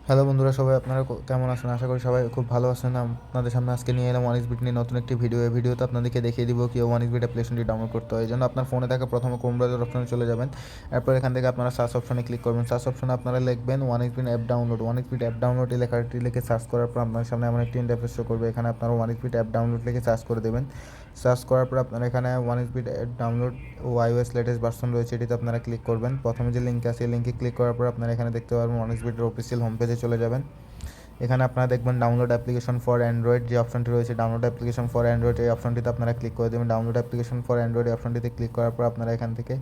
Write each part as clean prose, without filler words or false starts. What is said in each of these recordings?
Hello বন্ধুরা, সবাই আপনারা কেমন আছেন? আশা করি সবাই খুব ভালো আছেন। আপনাদের সামনে আজকে নিয়ে এলাম ওয়ানিক্সবিট নিয়ে নতুন একটি ভিডিও। এই ভিডিওতে আপনাদেরকে দেখিয়ে দিব কীভাবে ওয়ানিক্সবিট অ্যাপ্লিকেশনটি ডাউনলোড করতে হয়। এই জন্য আপনার ফোনে থাকা প্রথমে ক্রোম ব্রাউজার অপশনে চলে যাবেন। এরপর এখান থেকে আপনারা সার্চ অপশনে ক্লিক করবেন। সার্চ অপশনে আপনারা লিখবেন ওয়ানিক্সবিট অ্যাপ ডাউনলোড। ওয়ানিক্সবিট অ্যাপ ডাউনলোড এই লেখাটি লিখে সার্চ করার পর আপনার সামনে এমন একটি ইন্টারফেস শো করবে। এখানে আপনারা ওয়ানিক্সবিট অ্যাপ ডাউনলোড লিখে সার্চ করে দেবেন। সার্চ করার পর আপনারা এখানে ওয়ানিক্সবিট অ্যাপ ডাউনলোড ও iOS লেটেস্ট ভার্সন রয়েছে, এটিতে আপনারা ক্লিক করবেন। প্রথমে যে লিঙ্ক আছে এই লিঙ্কে ক্লিক করার পর আপনারা এখানে দেখতে পারবেন ওয়ানিক্সবিটের অফিসিয়াল হোম পেজে চলে যাবেন। এখানে আপনারা দেখবেন ডাউনলোড অ্যাপ্লিকেশন ফর অ্যান্ড্রয়েড যে অপশনটি রয়েছে, ডাউনলোড অ্যাপ্লিকেশন ফর অ্যান্ড্রয়েড এই অপশনটিতে আপনারা ক্লিক করে দেবেন। ডাউনলোড অ্যাপ্লিকেশন ফর অ্যান্ড্রয়েড এই অপশনটিতে ক্লিক করার পর আপনারা এখান থেকে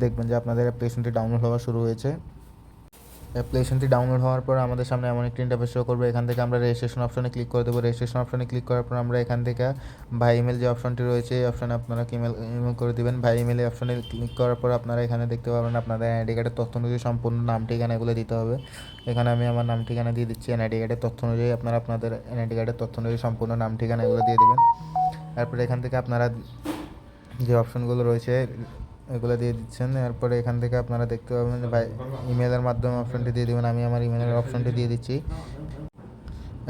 দেখবেন যে আপনাদের অ্যাপ্লিকেশনটি ডাউনলোড হওয়া শুরু হয়েছে। অ্যাপ্লিকেশনটি ডাউনলোড হওয়ার পর আমাদের সামনে এমন একটি ইন্টারফেস শো করবে। এখান থেকে আমরা রেজিস্ট্রেশন অপশনে ক্লিক করে দেবো। রেজিস্ট্রেশন অপশনে ক্লিক করার পর আমরা এখান থেকে ভাই ইমেল যে অপশনটি রয়েছে এই অপশনে আপনারা ইমেল করে দেবেন। ভাই ইমেল এই অপশনে ক্লিক করার পর আপনারা এখানে দেখতে পাবেন আপনাদের আইডি কার্ডের তথ্য অনুযায়ী সম্পূর্ণ নাম ঠিকানা এগুলো দিতে হবে। এখানে আমি আমার নাম ঠিকানা দিয়ে দিচ্ছি। এনআইডি কার্ডের তথ্য অনুযায়ী আপনারা আপনাদের এনআইডি কার্ডের তথ্য অনুযায়ী সম্পূর্ণ নাম ঠিকানা এগুলো দিয়ে দেবেন। তারপরে এখান থেকে আপনারা যে অপশনগুলো রয়েছে এগুলো দিয়ে দিচ্ছেন। এরপরে এখান থেকে আপনারা দেখতে পাবেন যে ভাই ইমেলের মাধ্যমে অপশনটি দিয়ে দেবেন। আমি আমার ইমেলের অপশনটি দিয়ে দিচ্ছি।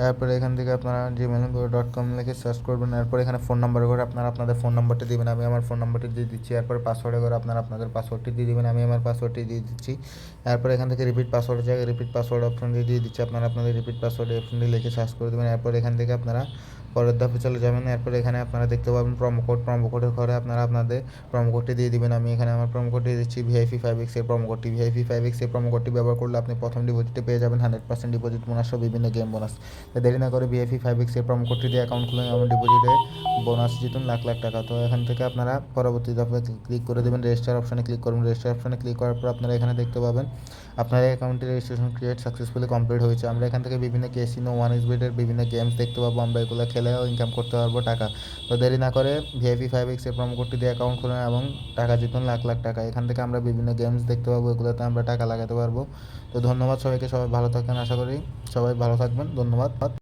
এরপরে এখান থেকে আপনারা gmail.com লিখে সার্চ করবেন। এরপর এখানে ফোন নাম্বার করে আপনারা আপনাদের ফোন নাম্বারটি দিবেন। আমি আমার ফোন নাম্বারটি দিয়ে দিচ্ছি। এরপর পাসওয়ার্ডে করে আপনারা আপনাদের পাসওয়ার্ডটি দিয়ে দেবেন। আমি আমার পাসওয়ার্ডটি দিয়ে দিচ্ছি। এরপর এখান থেকে রিপিট পাসওয়ার্ডের জায়গায় রিপিট পাসওয়ার্ড অপশনটি দিয়ে দিচ্ছি। আপনারা আপনাদের রিপিট পাসওয়ার্ড অপশনটি লিখে সার্চ করে দেবেন। এরপর এখান থেকে আপনারা পরের ধাপে চলে যাবেন। এরপর এখানে আপনারা দেখতে পাবেন প্রোমো কোডের ঘরে আপনারা আপনাদের প্রোমো কোডটি দিয়ে দিবেন। আমি এখানে আমার প্রোমো কোডটি দিচ্ছি VIP5X এর প্রোমো কোডটি। VIP5X এর প্রোমো কোডটি ব্যবহার করলে আপনি প্রথম ডিপোজিটে পেয়ে যাবেন 100% ডিপোজিট বোনাস সহ বিভিন্ন গেম বোনাস। দেরি না করে VIP5X এর প্রোমো কোডটি দিয়ে অ্যাকাউন্ট খুলে আমার ডিপোজিটে বোনাস জিতুন লাখ লাখ টাকা। তো এখান থেকে আপনারা পরবর্তী ধাপে ক্লিক করে দেবেন। রেজিস্টার অপশনে ক্লিক করবেন। রেজিস্টার অপশনে ক্লিক করার পর আপনারা এখানে দেখতে পাবেন আপনার অ্যাকাউন্টের রেজিস্ট্রেশন ক্রিয়েট সাকসেসফুলি কমপ্লিট হয়েছে। আমরা এখান থেকে বিভিন্ন ক্যাসিনো ওয়ানিক্সবিটের বিভিন্ন গেমস দেখতে পাবো। আমরা এগুলো খেলেও ইনকাম করতে পারবো টাকা। তো দেরি না করে VIP5X এর প্রোমো কোডটি দিয়ে অ্যাকাউন্ট খুলুন এবং টাকা জিতুন লাখ লাখ টাকা। এখান থেকে আমরা বিভিন্ন গেমস দেখতে পাবো, এগুলোতে আমরা টাকা লাগাতে পারবো। তো ধন্যবাদ সবাইকে, সবাই ভালো থাকেন। আশা করি সবাই ভালো থাকবেন। ধন্যবাদ।